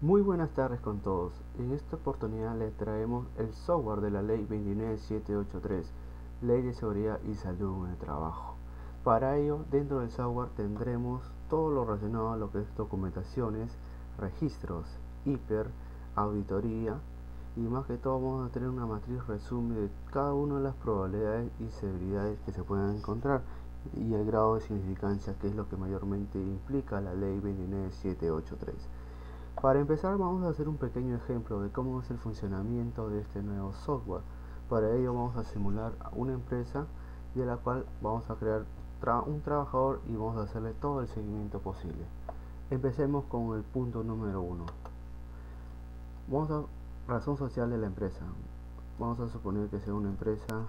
Muy buenas tardes con todos. En esta oportunidad les traemos el software de la Ley 29783, Ley de Seguridad y Salud en el Trabajo. Para ello, dentro del software tendremos todo lo relacionado a lo que es documentaciones, registros, hiper, auditoría y más que todo vamos a tener una matriz resumen de cada una de las probabilidades y severidades que se puedan encontrar y el grado de significancia que es lo que mayormente implica la Ley 29783. Para empezar vamos a hacer un pequeño ejemplo de cómo es el funcionamiento de este nuevo software. Para ello vamos a simular una empresa de la cual vamos a crear un trabajador y vamos a hacerle todo el seguimiento posible. Empecemos con el punto número uno. Vamos a razón social de la empresa. Vamos a suponer que sea una empresa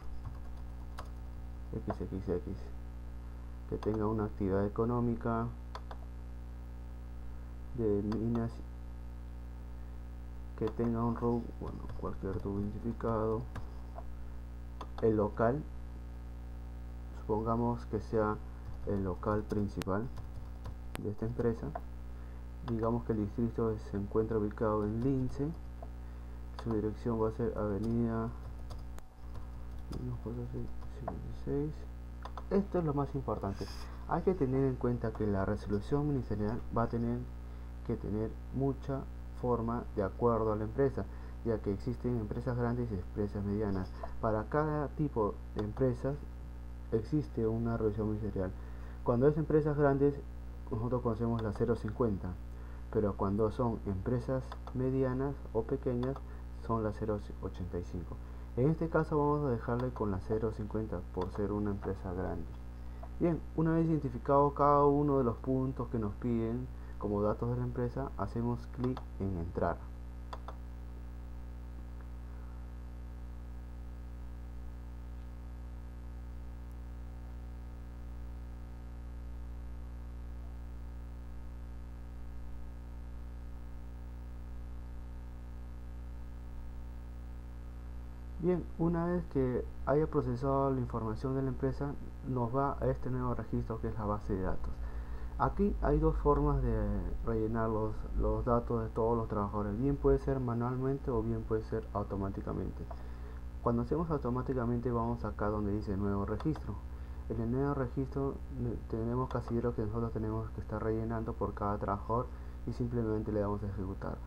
XXX que tenga una actividad económica de minas, que tenga un RUB, bueno, cualquier RUB identificado. El local, supongamos que sea el local principal de esta empresa. Digamos que el distrito se encuentra ubicado en Lince. Su dirección va a ser avenida 56. Esto es lo más importante. Hay que tener en cuenta que la resolución ministerial va a tener que tener mucha forma de acuerdo a la empresa, ya que existen empresas grandes y empresas medianas. Para cada tipo de empresas existe una revisión ministerial. Cuando es empresas grandes, nosotros conocemos la 050, pero cuando son empresas medianas o pequeñas, son la 085. En este caso vamos a dejarle con la 050 por ser una empresa grande. Bien, una vez identificado cada uno de los puntos que nos piden como datos de la empresa, hacemos clic en entrar. Bien, una vez que haya procesado la información de la empresa, nos va a este nuevo registro que es la base de datos. Aquí hay dos formas de rellenar los datos de todos los trabajadores. Bien puede ser manualmente o bien puede ser automáticamente. Cuando hacemos automáticamente vamos acá donde dice nuevo registro. En el nuevo registro tenemos casilleros que nosotros tenemos que estar rellenando por cada trabajador y simplemente le damos a ejecutar.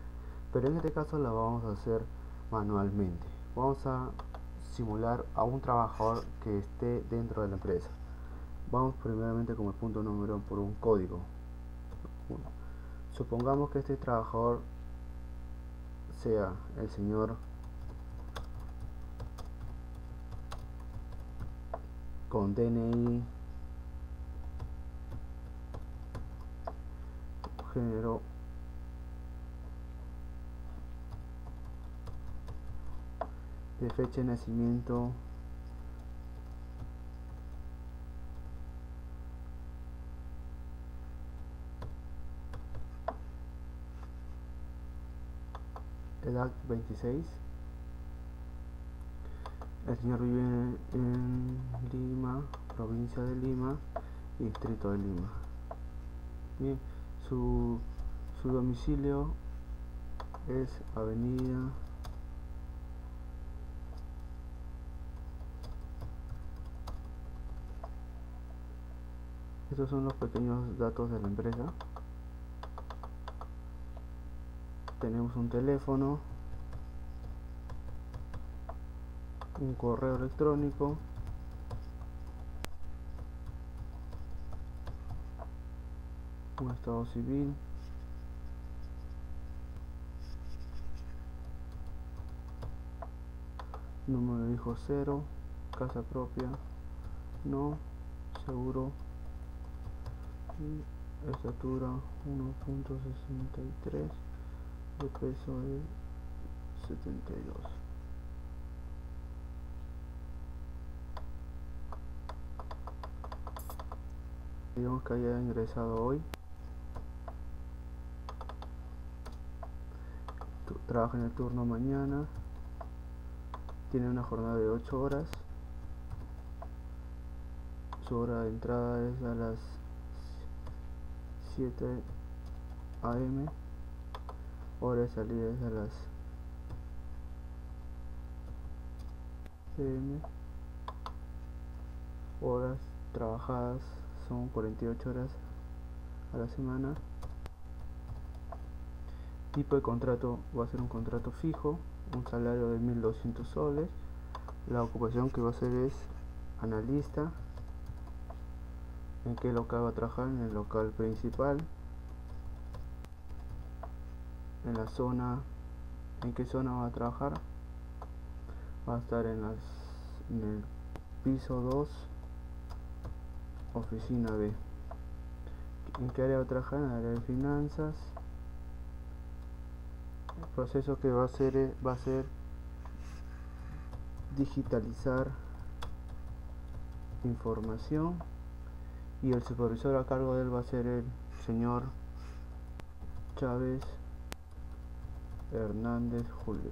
Pero en este caso lo vamos a hacer manualmente. Vamos a simular a un trabajador que esté dentro de la empresa. Vamos primeramente como el punto número por un código. Supongamos que este trabajador sea el señor con DNI, género, de fecha de nacimiento, edad 26. El señor vive en Lima, provincia de Lima, distrito de Lima. Bien, su domicilio es avenida Estos son los pequeños datos de la empresa. Tenemos un teléfono, un correo electrónico, un estado civil, número de hijo 0, casa propia, no, seguro, y estatura 1.63, de peso de 72. Digamos que haya ingresado hoy, trabaja en el turno mañana, tiene una jornada de 8 horas, su hora de entrada es a las 7 am, Hora de salida es a las PM. Horas trabajadas son 48 horas a la semana. Tipo de contrato va a ser un contrato fijo, un salario de 1200 soles. La ocupación que va a hacer es analista. ¿En qué local va a trabajar? En el local principal. En la zona, ¿en qué zona va a trabajar? Va a estar en el piso 2, oficina B. ¿En qué área va a trabajar? En el área de finanzas. El proceso que va a hacer va a ser digitalizar información, y el supervisor a cargo de él va a ser el señor Chávez Hernández Julio.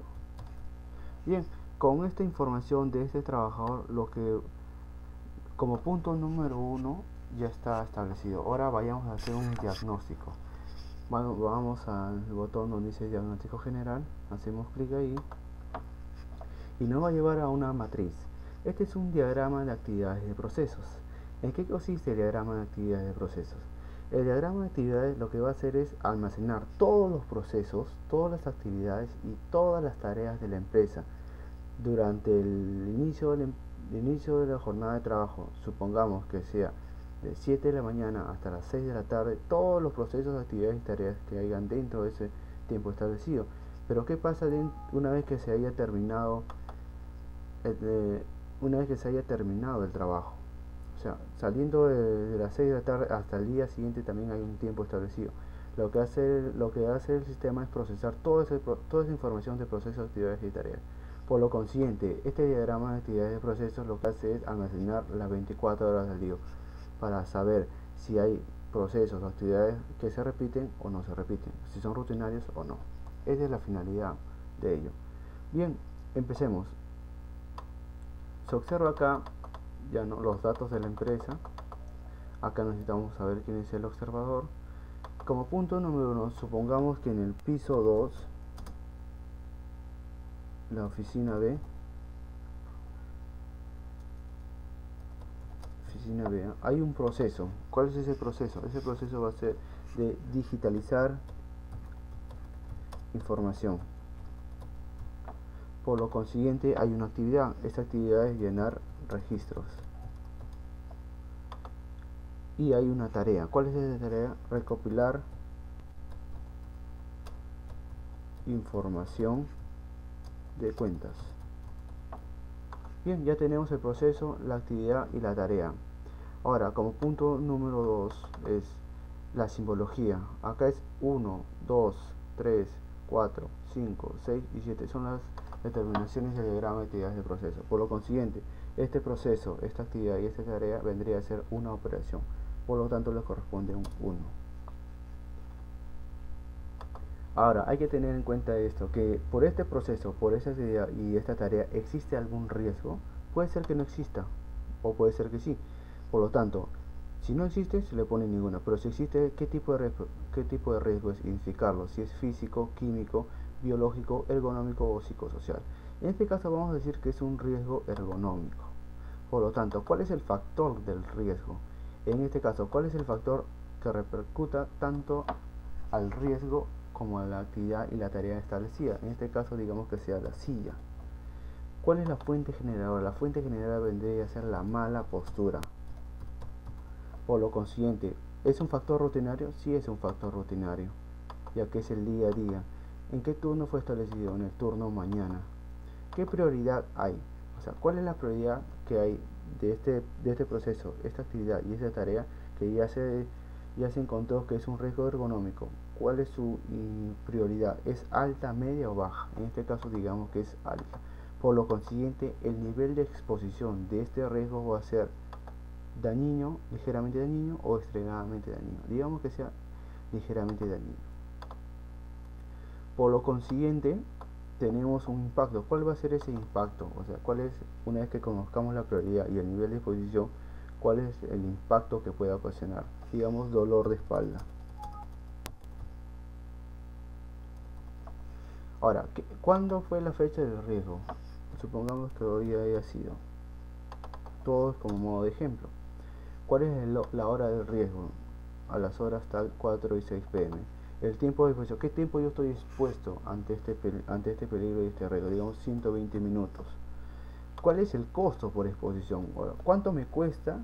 Bien, con esta información de este trabajador, lo que como punto número 1 ya está establecido. Ahora vayamos a hacer un diagnóstico. Vamos al botón donde dice diagnóstico general, hacemos clic ahí y nos va a llevar a una matriz. Este es un diagrama de actividades de procesos. ¿En qué consiste el diagrama de actividades de procesos? El diagrama de actividades lo que va a hacer es almacenar todos los procesos, todas las actividades y todas las tareas de la empresa durante el inicio de la jornada de trabajo. Supongamos que sea de 7 de la mañana hasta las 6 de la tarde, todos los procesos, actividades y tareas que hayan dentro de ese tiempo establecido. Pero ¿qué pasa una vez que se haya terminado el trabajo? O sea, saliendo de las 6 de la tarde hasta el día siguiente también hay un tiempo establecido. Lo que hace el sistema es procesar toda esa información de procesos, actividades y tareas. Por lo consiguiente, este diagrama de actividades de procesos lo que hace es almacenar las 24 horas del día para saber si hay procesos o actividades que se repiten o no se repiten, si son rutinarios o no. Esa es la finalidad de ello. Bien, empecemos. Se observa acá ya no los datos de la empresa. Acá necesitamos saber quién es el observador. Como punto número 1, supongamos que en el piso 2, la oficina B, hay un proceso. ¿Cuál es ese proceso? Ese proceso va a ser de digitalizar información. Por lo consiguiente hay una actividad. Esta actividad es llenar registros. Y hay una tarea. ¿Cuál es esa tarea? Recopilar información de cuentas. Bien, ya tenemos el proceso, la actividad y la tarea. Ahora, como punto número 2 es la simbología. Acá es 1, 2, 3, 4, 5, 6 y 7. Son las determinaciones del diagrama de actividades de proceso. Por lo consiguiente, este proceso, esta actividad y esta tarea vendría a ser una operación. Por lo tanto, le corresponde un 1. Ahora, hay que tener en cuenta esto, que por este proceso, por esta actividad y esta tarea, ¿existe algún riesgo? Puede ser que no exista, o puede ser que sí. Por lo tanto, si no existe, se le pone ninguna. Pero si existe, ¿qué tipo de riesgo es identificarlo? Si es físico, químico, biológico, ergonómico o psicosocial. En este caso vamos a decir que es un riesgo ergonómico. Por lo tanto, ¿cuál es el factor del riesgo? En este caso, ¿cuál es el factor que repercuta tanto al riesgo como a la actividad y la tarea establecida? En este caso, digamos que sea la silla. ¿Cuál es la fuente generadora? La fuente generadora vendría a ser la mala postura. Por lo consiguiente, ¿es un factor rutinario? Sí, es un factor rutinario, ya que es el día a día. ¿En qué turno fue establecido? En el turno mañana. ¿Qué prioridad hay? O sea, ¿cuál es la prioridad que hay de este proceso, esta actividad y esta tarea que ya se encontró que es un riesgo ergonómico? ¿Cuál es su prioridad? ¿Es alta, media o baja? En este caso digamos que es alta. Por lo consiguiente, el nivel de exposición de este riesgo va a ser dañino, ligeramente dañino o extremadamente dañino. Digamos que sea ligeramente dañino. Por lo consiguiente, tenemos un impacto. ¿Cuál va a ser ese impacto? O sea, ¿cuál es, una vez que conozcamos la prioridad y el nivel de exposición, cuál es el impacto que pueda ocasionar? Digamos, dolor de espalda. Ahora, ¿cuándo fue la fecha del riesgo? Supongamos que hoy haya sido. Todos como modo de ejemplo. ¿Cuál es la hora del riesgo? A las horas tal 4 y 6 pm. El tiempo de exposición. ¿Qué tiempo yo estoy expuesto ante este peligro y este riesgo? Digamos 120 minutos. ¿Cuál es el costo por exposición? Bueno, ¿cuánto me cuesta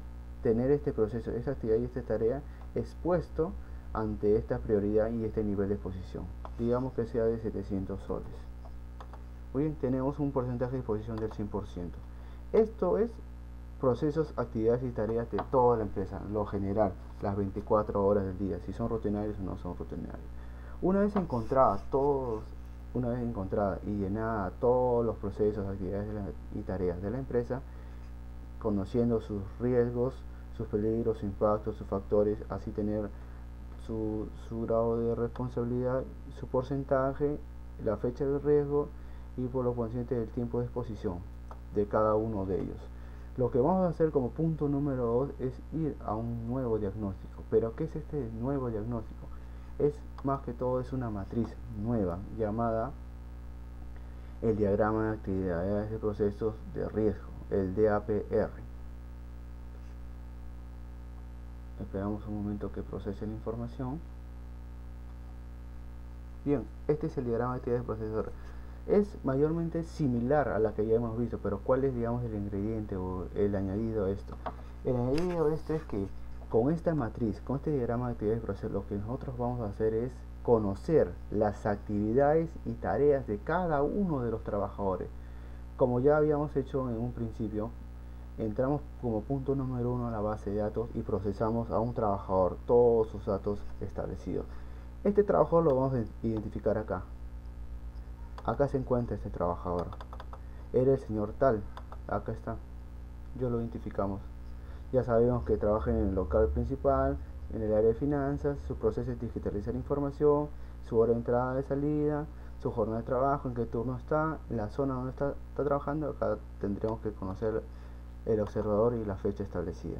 tener este proceso, esta actividad y esta tarea expuesto ante esta prioridad y este nivel de exposición? Digamos que sea de 700 soles. Muy bien, tenemos un porcentaje de exposición del 100%. Esto es procesos, actividades y tareas de toda la empresa, lo general, las 24 horas del día, si son rutinarios o no son rutinarios. Una vez encontrada y llenada todos los procesos, actividades y tareas de la empresa, conociendo sus riesgos, sus peligros, sus impactos, sus factores, así tener su grado de responsabilidad, su porcentaje, la fecha de riesgo y por lo consiguiente el tiempo de exposición de cada uno de ellos. Lo que vamos a hacer como punto número 2 es ir a un nuevo diagnóstico. ¿Pero qué es este nuevo diagnóstico? Es más que todo es una matriz nueva llamada el diagrama de actividades de procesos de riesgo, el DAPR. Esperamos un momento que procese la información. Bien, este es el diagrama de actividades de procesos de riesgo. Es mayormente similar a la que ya hemos visto, pero ¿cuál es, digamos, el ingrediente o el añadido a esto? El añadido a esto es que con esta matriz, con este diagrama de actividades de procesos, lo que nosotros vamos a hacer es conocer las actividades y tareas de cada uno de los trabajadores. Como ya habíamos hecho en un principio, entramos como punto número 1 a la base de datos y procesamos a un trabajador, todos sus datos establecidos. Este trabajador lo vamos a identificar acá. Acá se encuentra este trabajador. Era el señor tal. Acá está. Yo lo identificamos. Ya sabemos que trabaja en el local principal, en el área de finanzas, su proceso es digitalizar información, su hora de entrada y de salida, su jornada de trabajo, en qué turno está, la zona donde está trabajando. Acá tendremos que conocer el observador y la fecha establecida.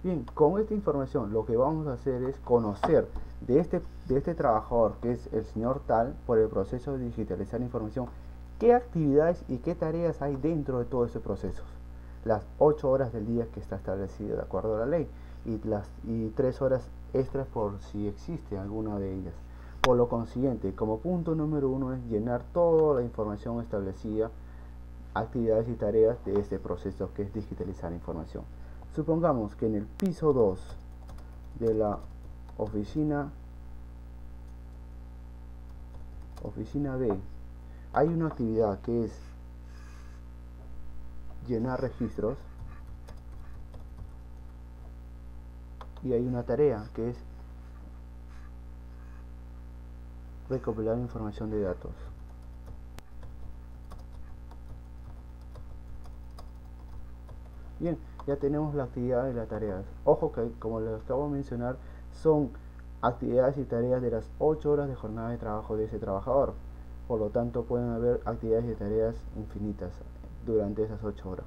Bien, con esta información lo que vamos a hacer es conocer de este trabajador, que es el señor tal, por el proceso de digitalizar información, qué actividades y qué tareas hay dentro de todo ese proceso. Las 8 horas del día que está establecido de acuerdo a la ley y 3 horas extras por si existe alguna de ellas. Por lo consiguiente, como punto número 1 es llenar toda la información establecida, actividades y tareas de este proceso que es digitalizar información. Supongamos que en el piso 2 de la oficina B hay una actividad que es llenar registros y hay una tarea que es recopilar información de datos. Bien, ya tenemos la actividad y las tareas. Ojo que, como les acabo de mencionar, son actividades y tareas de las 8 horas de jornada de trabajo de ese trabajador. Por lo tanto, pueden haber actividades y tareas infinitas durante esas 8 horas.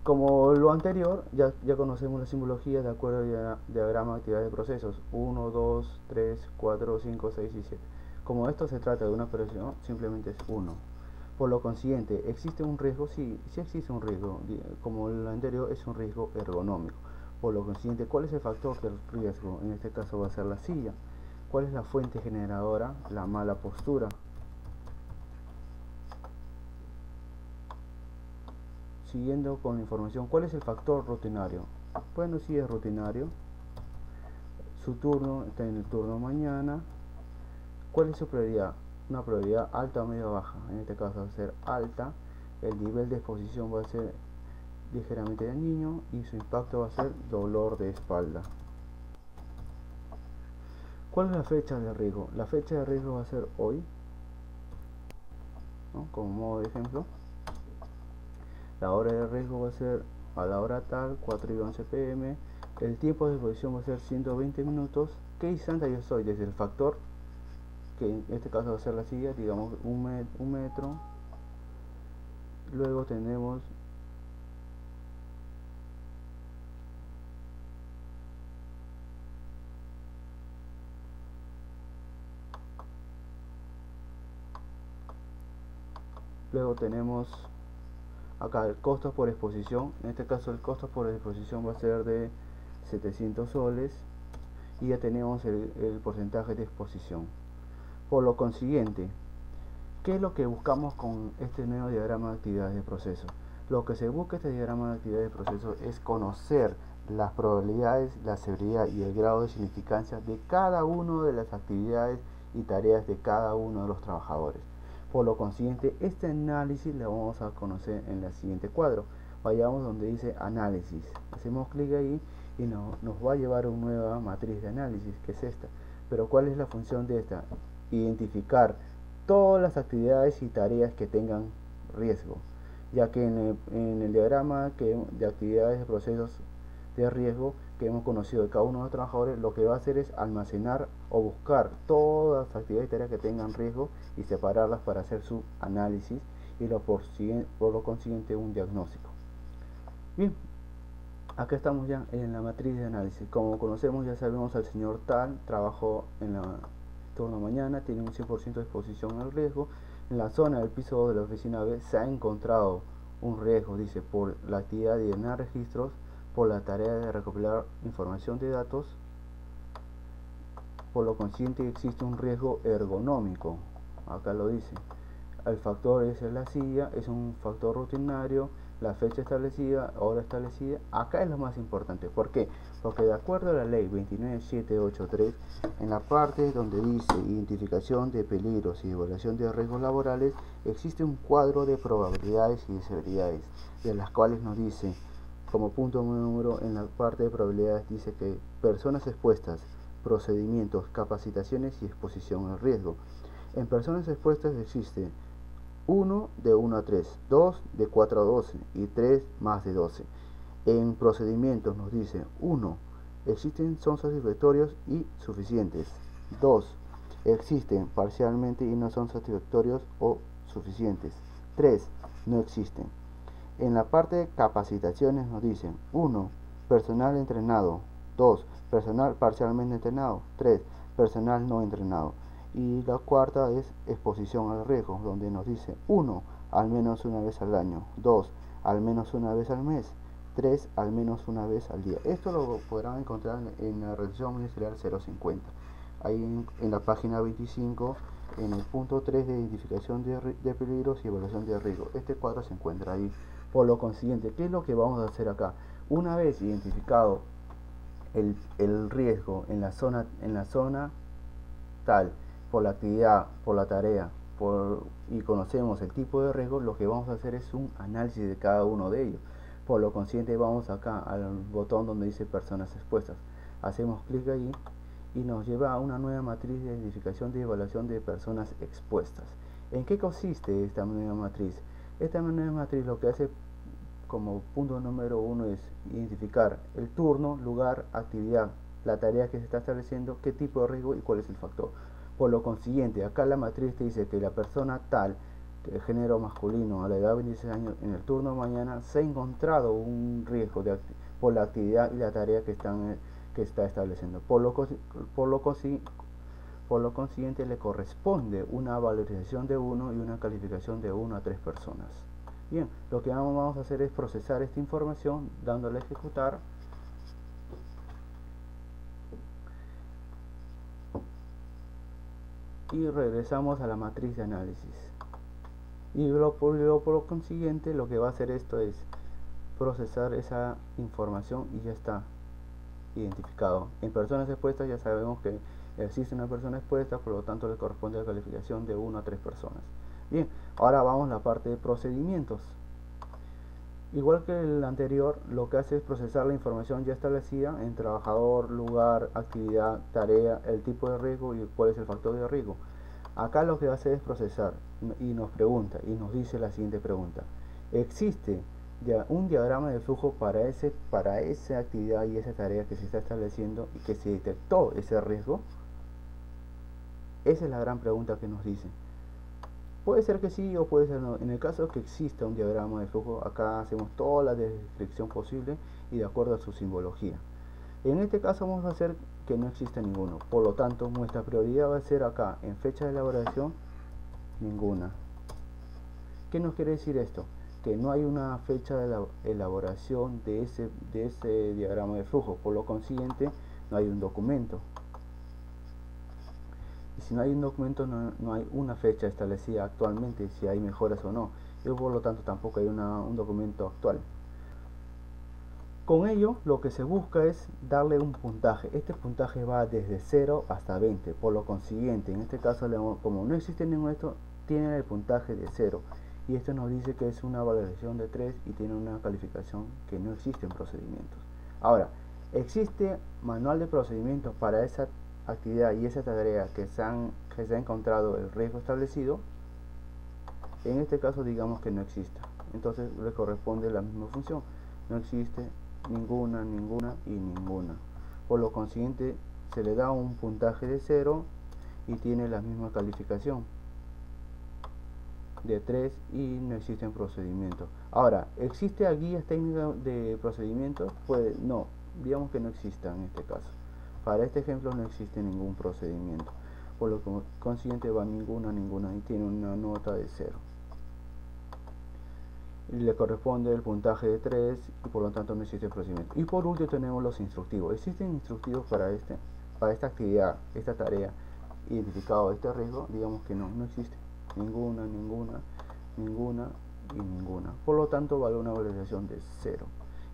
Como lo anterior, ya conocemos la simbología de acuerdo al diagrama de actividades de procesos 1, 2, 3, 4, 5, 6 y 7. Como esto se trata de una operación, simplemente es 1. Por lo consiguiente, ¿existe un riesgo? Sí, sí existe un riesgo. Como el anterior, es un riesgo ergonómico. Por lo consiguiente, ¿cuál es el factor del riesgo? En este caso va a ser la silla. ¿Cuál es la fuente generadora? La mala postura. Siguiendo con la información, ¿cuál es el factor rutinario? Bueno, si es rutinario, su turno está en el turno mañana. ¿Cuál es su prioridad? Una prioridad alta o media o baja. En este caso va a ser alta. El nivel de exposición va a ser ligeramente dañino y su impacto va a ser dolor de espalda. ¿Cuál es la fecha de riesgo? La fecha de riesgo va a ser hoy, ¿no? Como modo de ejemplo. La hora de riesgo va a ser a la hora tal, 4 y 11 pm. El tiempo de exposición va a ser 120 minutos. ¿Qué distancia yo soy? Desde el factor, que en este caso va a ser la silla, digamos un metro. Luego tenemos Luego tenemos acá el costo por exposición. En este caso el costo por exposición va a ser de 700 soles, y ya tenemos el porcentaje de exposición. Por lo consiguiente, ¿qué es lo que buscamos con este nuevo diagrama de actividades de proceso? Lo que se busca en este diagrama de actividades de proceso es conocer las probabilidades, la severidad y el grado de significancia de cada una de las actividades y tareas de cada uno de los trabajadores. Por lo consiguiente, este análisis lo vamos a conocer en el siguiente cuadro. Vayamos donde dice análisis, hacemos clic ahí y nos va a llevar a una nueva matriz de análisis, que es esta. Pero ¿cuál es la función de esta? Identificar todas las actividades y tareas que tengan riesgo, ya que en el diagrama de actividades de procesos de riesgo que hemos conocido de cada uno de los trabajadores, lo que va a hacer es almacenar o buscar todas las actividades y tareas que tengan riesgo y separarlas para hacer su análisis y por lo consiguiente un diagnóstico. Bien, acá estamos ya en la matriz de análisis. Como conocemos, ya sabemos, al señor tal trabajó en la turno mañana, tiene un 100% de exposición al riesgo. En la zona del piso de la oficina B se ha encontrado un riesgo, dice, por la actividad de llenar registros, por la tarea de recopilar información de datos. Por lo consiguiente existe un riesgo ergonómico, acá lo dice. El factor es la silla, es un factor rutinario. La fecha establecida, hora establecida, acá es lo más importante. ¿Por qué? Porque de acuerdo a la ley 29783, en la parte donde dice identificación de peligros y evaluación de riesgos laborales, existe un cuadro de probabilidades y de severidades, de las cuales nos dice, como punto número en la parte de probabilidades, dice que personas expuestas, procedimientos, capacitaciones y exposición al riesgo. En personas expuestas existe 1 de 1 a 3, 2 de 4 a 12 y 3 más de 12. En procedimientos nos dice 1. Existen, son satisfactorios y suficientes. 2. Existen parcialmente y no son satisfactorios o suficientes. 3. No existen. En la parte de capacitaciones nos dicen 1. Personal entrenado. 2. Personal parcialmente entrenado. 3. Personal no entrenado. Y la cuarta es exposición al riesgo, donde nos dice 1. Al menos una vez al año. 2. Al menos una vez al mes. 3. Al menos una vez al día. Esto lo podrán encontrar en la resolución ministerial 050. Ahí en la página 25, en el punto 3 de identificación de peligros y evaluación de riesgo. Este cuadro se encuentra ahí. Por lo consiguiente, ¿qué es lo que vamos a hacer acá? Una vez identificado el riesgo en la zona tal, por la actividad, por la tarea, y conocemos el tipo de riesgo, lo que vamos a hacer es un análisis de cada uno de ellos. Por lo consiguiente, vamos acá al botón donde dice personas expuestas, hacemos clic allí y nos lleva a una nueva matriz de identificación de evaluación de personas expuestas. ¿En qué consiste esta nueva matriz? Esta nueva matriz lo que hace como punto número 1 es identificar el turno, lugar, actividad, la tarea que se está estableciendo, qué tipo de riesgo y cuál es el factor. Por lo consiguiente, acá la matriz te dice que la persona tal, de género masculino, a la edad de 26 años, en el turno de mañana, se ha encontrado un riesgo por la actividad y la tarea que está estableciendo. Por lo consiguiente, le corresponde una valorización de 1 y una calificación de 1 a 3 personas. Bien, lo que vamos a hacer es procesar esta información dándole a ejecutar. Y regresamos a la matriz de análisis. Y por lo consiguiente, lo que va a hacer esto es procesar esa información y ya está identificado. En personas expuestas ya sabemos que existe una persona expuesta, por lo tanto le corresponde la calificación de 1 a 3 personas. Bien, ahora vamos a la parte de procedimientos. Igual que el anterior, lo que hace es procesar la información ya establecida en trabajador, lugar, actividad, tarea, el tipo de riesgo y cuál es el factor de riesgo. Acá lo que va a hacer es procesar y nos pregunta y nos dice la siguiente pregunta: ¿existe ya un diagrama de flujo para esa actividad y esa tarea que se está estableciendo y que se detectó ese riesgo? Esa es la gran pregunta que nos dice. Puede ser que sí o puede ser no. En el caso que exista un diagrama de flujo, acá hacemos toda la descripción posible y de acuerdo a su simbología. En este caso vamos a hacer que no exista ninguno. Por lo tanto, nuestra prioridad va a ser acá, en fecha de elaboración, ninguna. ¿Qué nos quiere decir esto? Que no hay una fecha de elaboración de ese diagrama de flujo, por lo consiguiente no hay un documento. Y si no hay un documento, no hay una fecha establecida actualmente, si hay mejoras o no, y por lo tanto tampoco hay un documento actual. Con ello, lo que se busca es darle un puntaje. Este puntaje va desde 0 hasta 20. Por lo consiguiente, en este caso, como no existe ningún esto, tiene el puntaje de 0. Y esto nos dice que es una valoración de 3 y tiene una calificación que no existe en procedimientos. Ahora, existe manual de procedimientos para esa actividad y esa tarea que se ha encontrado el riesgo establecido. En este caso, digamos que no exista. Entonces le corresponde la misma función. No existe ninguna y ninguna. Por lo consiguiente, se le da un puntaje de 0 y tiene la misma calificación de 3 y no existen procedimientos. Ahora, ¿existe guías técnicas de procedimientos? Pues no, digamos que no exista en este caso. Para este ejemplo no existe ningún procedimiento. Por lo consiguiente va ninguna y tiene una nota de 0. Y le corresponde el puntaje de 3 y por lo tanto no existe procedimiento. Y por último tenemos los instructivos. ¿Existen instructivos para esta actividad, esta tarea, identificado este riesgo? Digamos que no existe ninguna y ninguna. Por lo tanto vale una valoración de 0.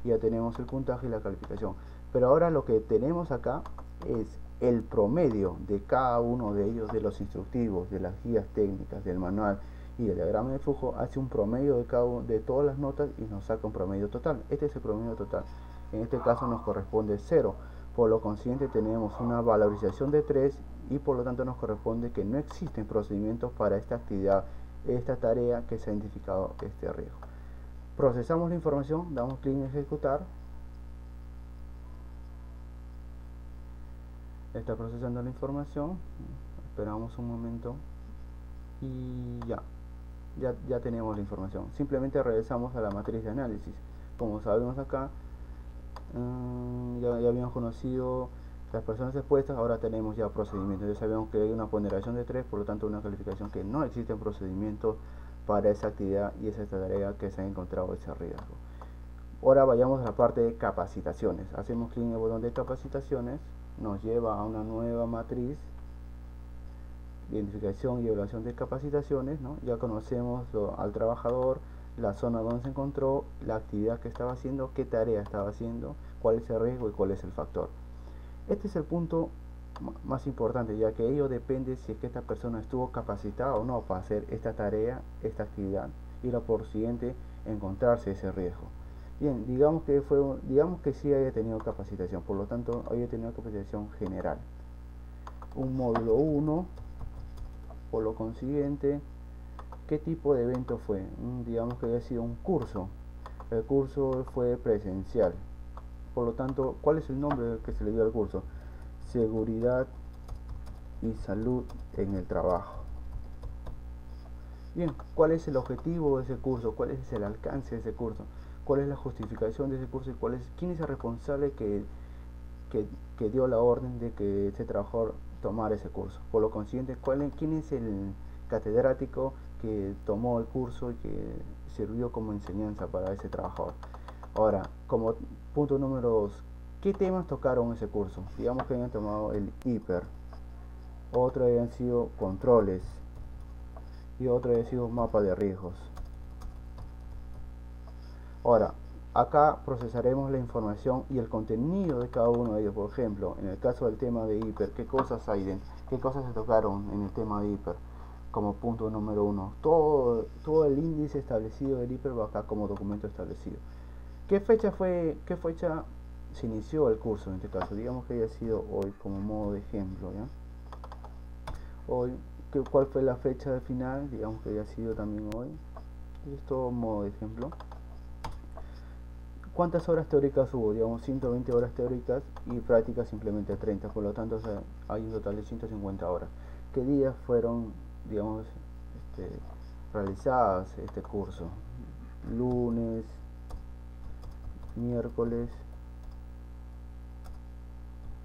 Ya tenemos el puntaje y la calificación. Pero ahora lo que tenemos acá es el promedio de cada uno de ellos, de los instructivos, de las guías técnicas, del manual y el diagrama de flujo. Hace un promedio de todas las notas y nos saca un promedio total. Este es el promedio total. En este caso nos corresponde 0. Por lo consiguiente tenemos una valorización de 3 y por lo tanto nos corresponde que no existen procedimientos para esta actividad, esta tarea que se ha identificado este riesgo. Procesamos la información, damos clic en ejecutar. Está procesando la información, esperamos un momento y ya tenemos la información. Simplemente regresamos a la matriz de análisis. Como sabemos acá, ya habíamos conocido las personas expuestas, ahora tenemos ya procedimientos. Ya sabemos que hay una ponderación de 3, por lo tanto una calificación que no existen procedimientos para esa actividad y esa tarea que se ha encontrado ese riesgo. Ahora vayamos a la parte de capacitaciones. Hacemos clic en el botón de capacitaciones, nos lleva a una nueva matriz, identificación y evaluación de capacitaciones, ¿no? Ya conocemos al trabajador, la zona donde se encontró, la actividad que estaba haciendo, qué tarea estaba haciendo, cuál es el riesgo y cuál es el factor. Este es el punto más importante, ya que ello depende si es que esta persona estuvo capacitada o no para hacer esta tarea, esta actividad, y la por siguiente encontrarse ese riesgo. Bien, digamos que sí haya tenido capacitación, por lo tanto haya tenido capacitación general. Un módulo 1, por lo consiguiente, ¿qué tipo de evento fue? Digamos que haya sido un curso. El curso fue presencial. Por lo tanto, ¿cuál es el nombre que se le dio al curso? Seguridad y salud en el trabajo. Bien, ¿cuál es el objetivo de ese curso? ¿Cuál es el alcance de ese curso? ¿Cuál es la justificación de ese curso? Y quién es el responsable que dio la orden de que ese trabajador tomara ese curso? Por lo consiguiente, ¿quién es el catedrático que tomó el curso y que sirvió como enseñanza para ese trabajador? Ahora, como punto número 2, ¿qué temas tocaron ese curso? Digamos que hayan tomado el hiper, otro hayan sido controles y otro haya sido mapa de riesgos. Ahora, acá procesaremos la información y el contenido de cada uno de ellos. Por ejemplo, en el caso del tema de hiper, ¿qué cosas se tocaron en el tema de hiper? Como punto número 1, todo el índice establecido del hiper va acá como documento establecido. ¿Qué fecha se inició el curso en este caso? Digamos que haya sido hoy como modo de ejemplo, ¿ya? Hoy, ¿cuál fue la fecha de final? Digamos que haya sido también hoy. Esto modo de ejemplo. ¿Cuántas horas teóricas hubo? Digamos 120 horas teóricas y prácticas simplemente 30, por lo tanto hay un total de 150 horas. ¿Qué días fueron, digamos, realizadas este curso? Lunes, miércoles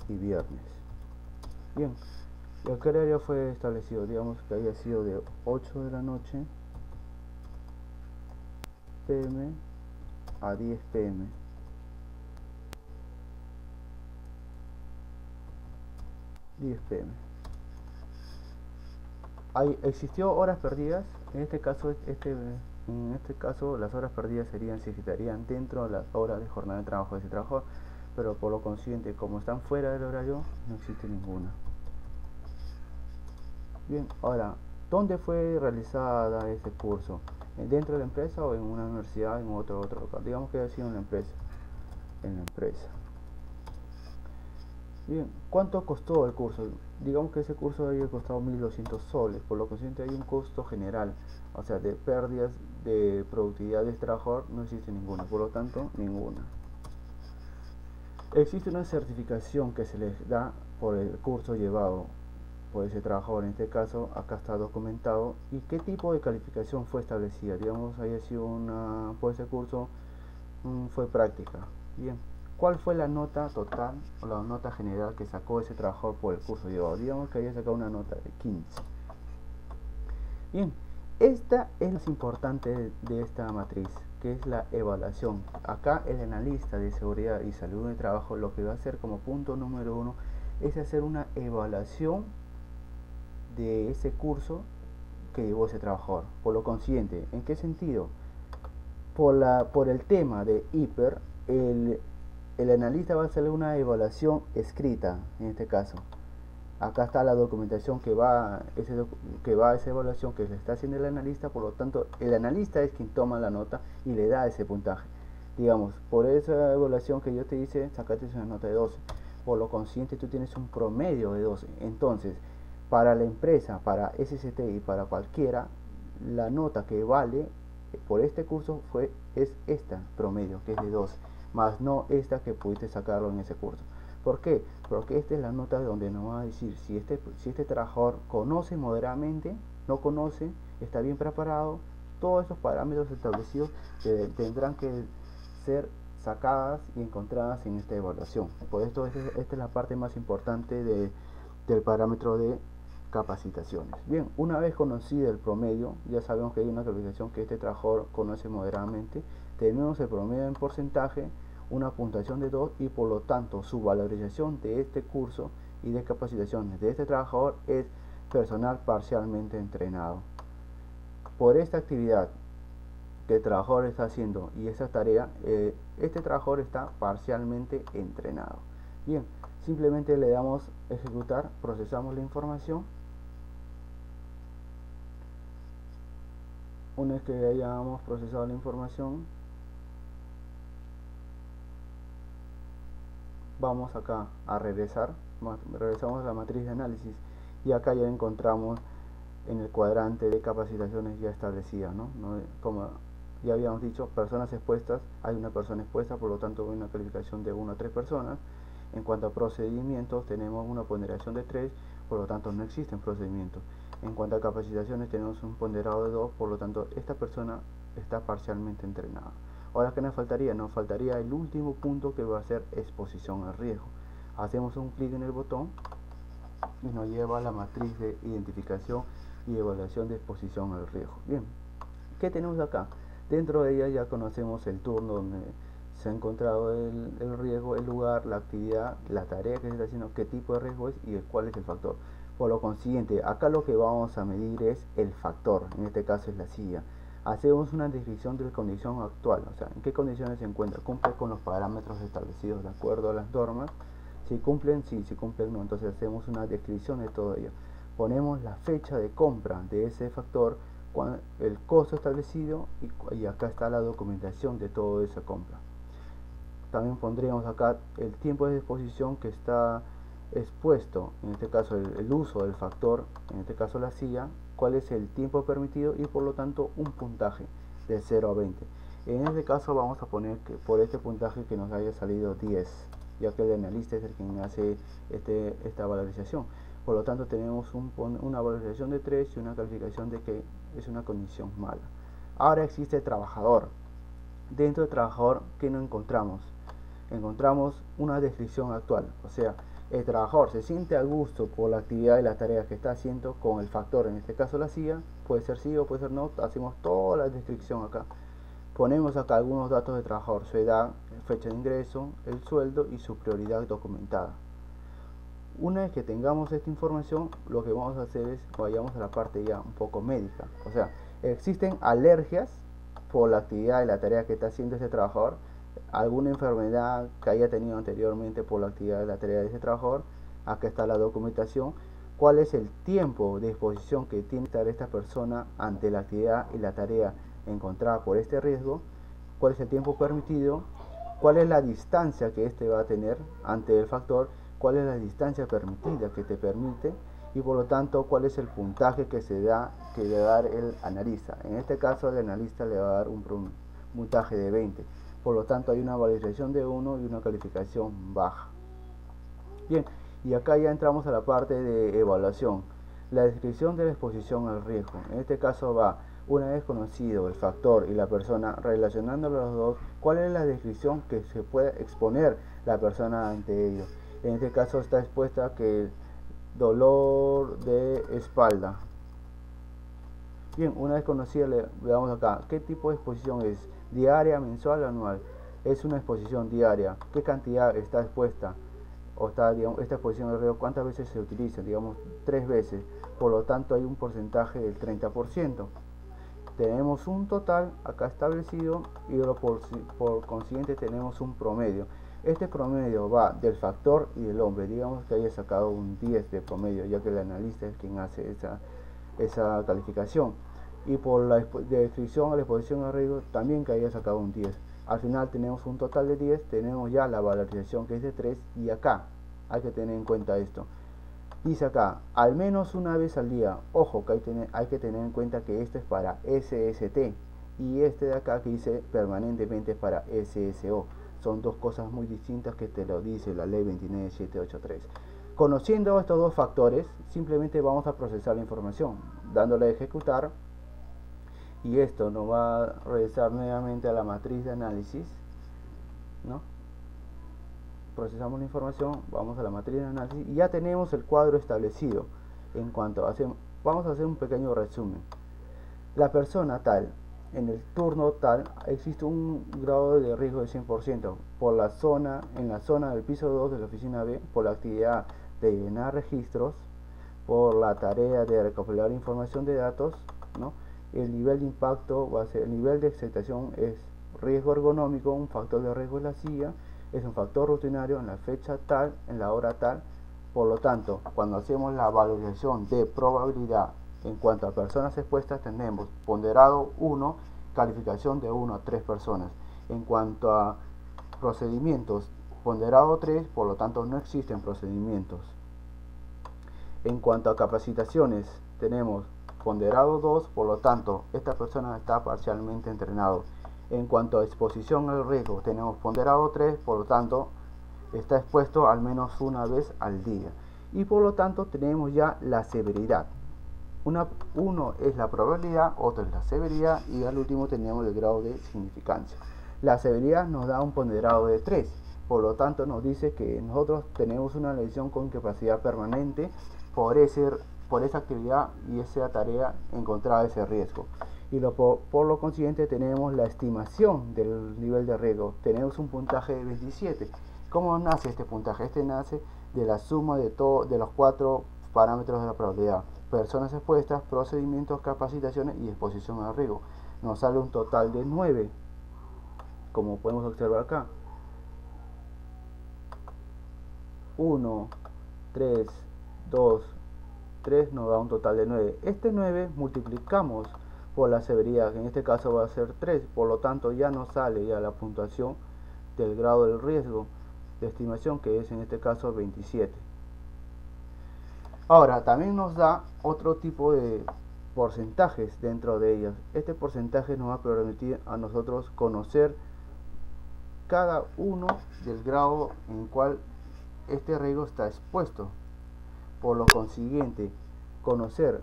y viernes. Bien, ¿y a qué horario fue establecido? Digamos que había sido de 8 de la noche p.m. a 10 p.m. ¿Existió horas perdidas? En este caso las horas perdidas se estarían dentro de las horas de jornada de trabajo de ese trabajador, pero por lo consiguiente, como están fuera del horario, no existe ninguna. Bien, ahora, ¿dónde fue realizada este curso? ¿Dentro de la empresa o en una universidad, en otro local? Digamos que ha sido en la empresa. Bien, ¿cuánto costó el curso? Digamos que ese curso había costado 1200 soles, por lo consiguiente hay un costo general, o sea, de pérdidas de productividad del trabajador no existe ninguna, por lo tanto, ninguna. Existe una certificación que se les da por el curso llevado por ese trabajador, en este caso acá está documentado, y qué tipo de calificación fue establecida. Digamos, haya sido por ese curso fue práctica. Bien, ¿cuál fue la nota total o la nota general que sacó ese trabajador por el curso llevado? Digamos que había sacado una nota de 15. Bien, esta es lo más importante de esta matriz, que es la evaluación. Acá el analista de seguridad y salud de trabajo lo que va a hacer como punto número 1 es hacer una evaluación de ese curso que llevó ese trabajador. Por lo consiguiente, ¿en qué sentido? Por el tema de hiper, el analista va a hacer una evaluación escrita, en este caso. Acá está la documentación que va a esa evaluación que le está haciendo el analista, por lo tanto, el analista es quien toma la nota y le da ese puntaje. Digamos, por esa evaluación que yo te hice, sacaste una nota de 12. Por lo consiguiente, tú tienes un promedio de 12. Entonces, para la empresa, para SCT y para cualquiera, la nota que vale por este curso es esta promedio, que es de 12, más no esta que pudiste sacarlo en ese curso. ¿Por qué? Porque esta es la nota donde nos va a decir si este trabajador conoce moderadamente, no conoce, está bien preparado. Todos esos parámetros establecidos tendrán que ser sacadas y encontradas en esta evaluación. Por esto esta es la parte más importante del parámetro de capacitaciones. Bien, una vez conocido el promedio, ya sabemos que hay una calificación que este trabajador conoce moderadamente. Tenemos el promedio en porcentaje, una puntuación de 2 y por lo tanto su valorización de este curso y de capacitaciones de este trabajador es personal parcialmente entrenado. Por esta actividad que el trabajador está haciendo y esa tarea, este trabajador está parcialmente entrenado. Bien, simplemente le damos ejecutar, procesamos la información. Una vez que hayamos procesado la información, vamos acá a regresamos a la matriz de análisis y acá ya encontramos en el cuadrante de capacitaciones ya establecidas, ¿no? Como ya habíamos dicho, personas expuestas, hay una persona expuesta, por lo tanto hay una calificación de 1 a 3 personas. En cuanto a procedimientos, tenemos una ponderación de 3, por lo tanto no existen procedimientos. En cuanto a capacitaciones, tenemos un ponderado de 2, por lo tanto esta persona está parcialmente entrenada. Ahora, ¿qué nos faltaría? Nos faltaría el último punto, que va a ser exposición al riesgo. Hacemos un clic en el botón y nos lleva a la matriz de identificación y evaluación de exposición al riesgo. Bien, ¿qué tenemos acá? Dentro de ella ya conocemos el turno donde se ha encontrado el riesgo, el lugar, la actividad, la tarea que se está haciendo, qué tipo de riesgo es y cuál es el factor. Por lo consiguiente, acá lo que vamos a medir es el factor, en este caso es la silla. Hacemos una descripción de la condición actual, o sea, en qué condiciones se encuentra, cumple con los parámetros establecidos de acuerdo a las normas. Si cumplen, sí, si cumplen, no. Entonces hacemos una descripción de todo ello. Ponemos la fecha de compra de ese factor, el costo establecido y acá está la documentación de toda esa compra. También pondríamos acá el tiempo de exposición que está expuesto, en este caso el uso del factor, en este caso la silla, cuál es el tiempo permitido y por lo tanto un puntaje de 0 a 20. En este caso vamos a poner que por este puntaje que nos haya salido 10, ya que el analista es el quien hace esta valorización. Por lo tanto tenemos una valorización de 3 y una calificación de que es una condición mala. Ahora existe el trabajador. Dentro del trabajador, ¿qué no encontramos? Encontramos una descripción actual, o sea, el trabajador se siente a gusto por la actividad y la tarea que está haciendo con el factor, en este caso la silla, puede ser sí o puede ser no, hacemos toda la descripción acá. Ponemos acá algunos datos del trabajador: su edad, fecha de ingreso, el sueldo y su prioridad documentada. Una vez que tengamos esta información, lo que vamos a hacer es vayamos a la parte ya un poco médica. O sea, existen alergias por la actividad y la tarea que está haciendo ese trabajador, alguna enfermedad que haya tenido anteriormente por la actividad y la tarea de ese trabajador. Acá está la documentación. ¿Cuál es el tiempo de exposición que tiene que estar esta persona ante la actividad y la tarea encontrada por este riesgo? ¿Cuál es el tiempo permitido? ¿Cuál es la distancia que éste va a tener ante el factor? ¿Cuál es la distancia permitida que te permite? Y por lo tanto, ¿cuál es el puntaje que le va a dar el analista? En este caso, el analista le va a dar un puntaje de 20. Por lo tanto, hay una validación de 1 y una calificación baja. Bien, y acá ya entramos a la parte de evaluación. La descripción de la exposición al riesgo. En este caso va, una vez conocido el factor y la persona, relacionándolo los dos, ¿cuál es la descripción que se puede exponer la persona ante ellos? En este caso está expuesta que dolor de espalda. Bien, una vez conocida, le damos acá, ¿qué tipo de exposición es? ¿Diaria, mensual o anual? Es una exposición diaria. ¿Qué cantidad está expuesta? O está, digamos, esta exposición de riesgo, ¿cuántas veces se utiliza? Digamos, 3 veces. Por lo tanto, hay un porcentaje del 30%. Tenemos un total acá establecido y por consiguiente tenemos un promedio. Este promedio va del factor y del hombre. Digamos que haya sacado un 10 de promedio, ya que el analista es quien hace esa calificación. Y por la descripción a la exposición a riesgo también que haya sacado un 10. Al final tenemos un total de 10, tenemos ya la valorización que es de 3 y acá hay que tener en cuenta esto. Dice acá, al menos una vez al día. Ojo, que hay que tener en cuenta que este es para SST y este de acá que dice permanentemente es para SSO. Son dos cosas muy distintas que te lo dice la ley 29783. Conociendo estos dos factores, simplemente vamos a procesar la información, dándole a ejecutar. Y esto nos va a regresar nuevamente a la matriz de análisis, ¿no? Procesamos la información, vamos a la matriz de análisis y ya tenemos el cuadro establecido. En cuanto vamos a hacer un pequeño resumen. La persona tal, en el turno tal, existe un grado de riesgo de 100% por la zona, en la zona del piso 2 de la oficina B, por la actividad de llenar registros, por la tarea de recopilar información de datos, ¿no? El nivel de impacto va a ser, el nivel de excitación es riesgo ergonómico, un factor de riesgo es la silla, es un factor rutinario en la fecha tal, en la hora tal. Por lo tanto, cuando hacemos la valorización de probabilidad en cuanto a personas expuestas, tenemos ponderado 1, calificación de 1 a 3 personas. En cuanto a procedimientos, ponderado 3, por lo tanto no existen procedimientos. En cuanto a capacitaciones, tenemos ponderado 2, por lo tanto esta persona está parcialmente entrenado. En cuanto a exposición al riesgo, tenemos ponderado 3, por lo tanto está expuesto al menos una vez al día. Y por lo tanto tenemos ya la severidad. Uno es la probabilidad, otro es la severidad y al último tenemos el grado de significancia. La severidad nos da un ponderado de 3, por lo tanto nos dice que nosotros tenemos una lesión con capacidad permanente por esa actividad y esa tarea encontrada ese riesgo. Y por lo consiguiente tenemos la estimación del nivel de riesgo. Tenemos un puntaje de 27. ¿Cómo nace este puntaje? Este nace de la suma de los 4 parámetros de la probabilidad: personas expuestas, procedimientos, capacitaciones y exposición al riesgo. Nos sale un total de 9, como podemos observar acá. 1, 3, 2, 3 nos da un total de 9. Este 9 multiplicamos por la severidad, que en este caso va a ser 3, por lo tanto ya nos sale ya la puntuación del grado del riesgo de estimación, que es en este caso 27. Ahora también nos da otro tipo de porcentajes dentro de ellas. Este porcentaje nos va a permitir a nosotros conocer cada uno del grado en el cual este riesgo está expuesto. Por lo consiguiente, conocer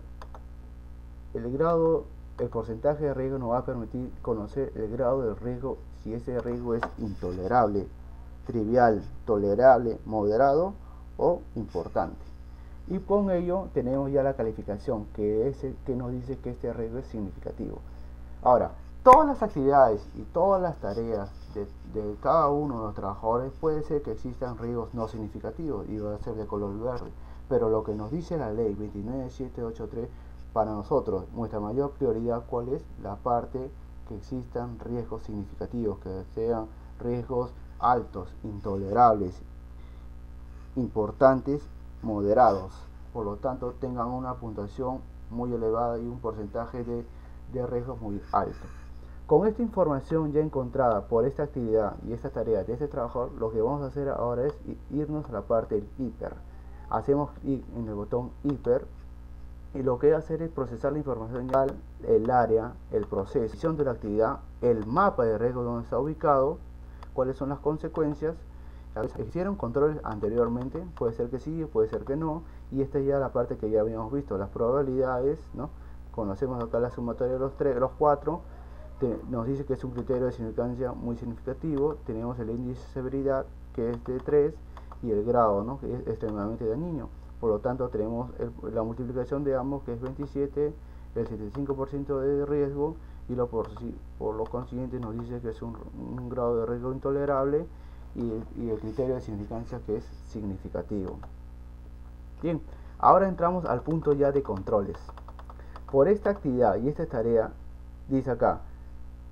el porcentaje de riesgo nos va a permitir conocer el grado de riesgo, si ese riesgo es intolerable, trivial, tolerable, moderado o importante. Y con ello tenemos ya la calificación, que nos dice que este riesgo es significativo. Ahora, Todas las actividades y todas las tareas de cada uno de los trabajadores puede ser que existan riesgos no significativos y va a ser de color verde, pero lo que nos dice la ley 29783 para nosotros, nuestra mayor prioridad, ¿cuál es? La parte que existan riesgos significativos, que sean riesgos altos, intolerables, importantes, moderados, por lo tanto tengan una puntuación muy elevada y un porcentaje de riesgo muy alto. Con esta información ya encontrada por esta actividad y esta tarea de este trabajador, lo que vamos a hacer ahora es irnos a la parte del hiper. Hacemos clic en el botón hiper y lo que va a hacer es procesar la información ya, el área, el proceso de la actividad, el mapa de riesgo donde está ubicado, cuáles son las consecuencias. ¿Hicieron controles anteriormente? Puede ser que sí, puede ser que no, y esta es ya la parte que ya habíamos visto, las probabilidades, ¿no? Conocemos acá la sumatoria de los cuatro, nos dice que es un criterio de significancia muy significativo. Tenemos el índice de severidad, que es de 3, y el grado, ¿no? Que es extremadamente dañino. Por lo tanto tenemos la multiplicación de ambos, que es 27, el 75% de riesgo, y por lo consiguiente nos dice que es un grado de riesgo intolerable, y el criterio de significancia, que es significativo. Bien, ahora entramos al punto ya de controles. Por esta actividad y esta tarea, dice acá,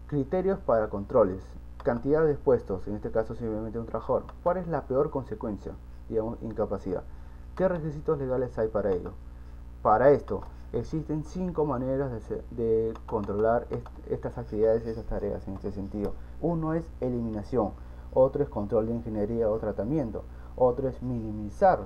criterios para controles, cantidad de expuestos, en este caso simplemente un trabajador. ¿Cuál es la peor consecuencia? Digamos, incapacidad. ¿Qué requisitos legales hay para ello? Para esto, existen 5 maneras de controlar estas actividades y estas tareas en este sentido. Uno es eliminación, otro es control de ingeniería o tratamiento, otro es minimizar,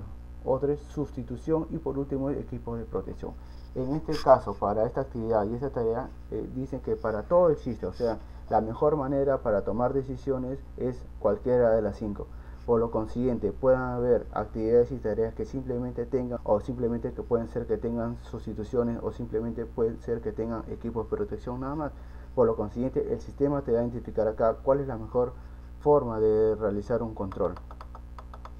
otro es sustitución, y por último equipos de protección. En este caso, para esta actividad y esta tarea, dicen que para todo existe, o sea, la mejor manera para tomar decisiones es cualquiera de las 5. Por lo consiguiente, pueden haber actividades y tareas que simplemente tengan, o simplemente que pueden ser que tengan sustituciones, o simplemente pueden ser que tengan equipos de protección nada más. Por lo consiguiente, el sistema te va a identificar acá cuál es la mejor forma de realizar un control.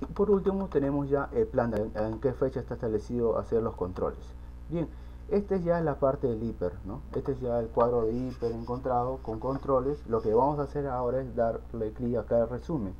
Y por último tenemos ya el plan, en qué fecha está establecido hacer los controles. Bien, esta es ya la parte del hiper, ¿no? Este es ya el cuadro de hiper encontrado con controles. Lo que vamos a hacer ahora es darle clic acá al resumen.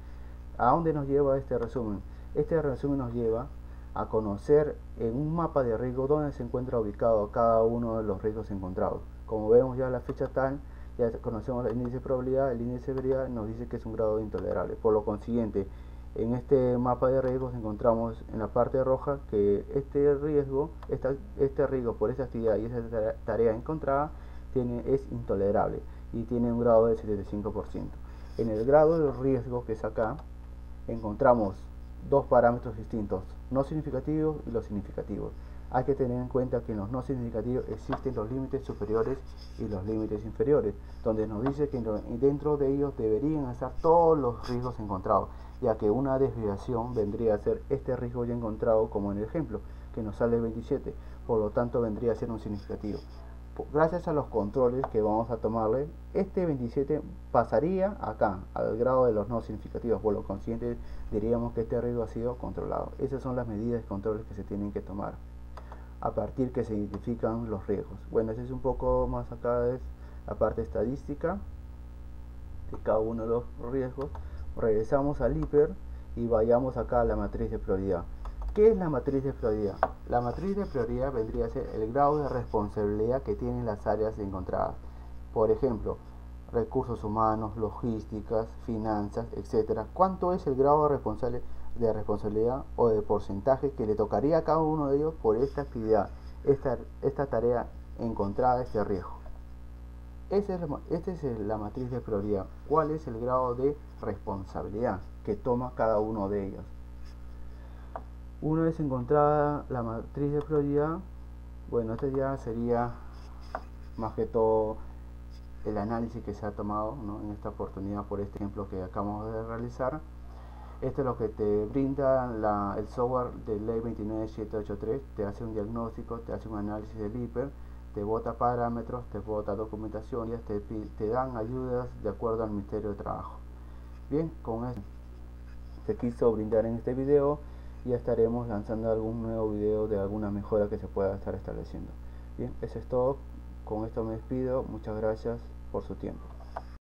¿A dónde nos lleva este resumen? Este resumen nos lleva a conocer en un mapa de riesgo dónde se encuentra ubicado cada uno de los riesgos encontrados. Como vemos ya la fecha tal, ya conocemos el índice de probabilidad, el índice de severidad nos dice que es un grado intolerable. Por lo consiguiente, en este mapa de riesgos encontramos en la parte roja que este riesgo por esta actividad y esta tarea encontrada es intolerable y tiene un grado del 75%. En el grado de riesgo, que es acá, encontramos dos parámetros distintos, no significativos y los significativos. Hay que tener en cuenta que en los no significativos existen los límites superiores y los límites inferiores, donde nos dice que dentro de ellos deberían estar todos los riesgos encontrados, ya que una desviación vendría a ser este riesgo ya encontrado, como en el ejemplo, que nos sale 27, por lo tanto vendría a ser un significativo. Gracias a los controles que vamos a tomarle, este 27 pasaría acá, al grado de los no significativos. Por lo consiguiente, diríamos que este riesgo ha sido controlado. Esas son las medidas y controles que se tienen que tomar a partir que se identifican los riesgos. Bueno, ese es un poco más acá, es la parte estadística de cada uno de los riesgos. Regresamos al hiper y vayamos acá a la matriz de prioridad. ¿Qué es la matriz de prioridad? La matriz de prioridad vendría a ser el grado de responsabilidad que tienen las áreas encontradas. Por ejemplo, recursos humanos, logísticas, finanzas, etc. ¿Cuánto es el grado de responsabilidad o de porcentaje que le tocaría a cada uno de ellos por esta actividad, esta tarea encontrada, este riesgo? Esta es la matriz de prioridad. ¿Cuál es el grado de responsabilidad que toma cada uno de ellos? Una vez encontrada la matriz de prioridad, bueno, este ya sería más que todo el análisis que se ha tomado, ¿no?, en esta oportunidad por este ejemplo que acabamos de realizar. Esto es lo que te brinda el software de ley 29783. Te hace un diagnóstico, te hace un análisis del hiper, te bota parámetros, te bota documentación y te dan ayudas de acuerdo al Ministerio de Trabajo. Bien, con esto te quiso brindar en este video. Ya estaremos lanzando algún nuevo video de alguna mejora que se pueda estar estableciendo. Bien, eso es todo. Con esto me despido, muchas gracias por su tiempo.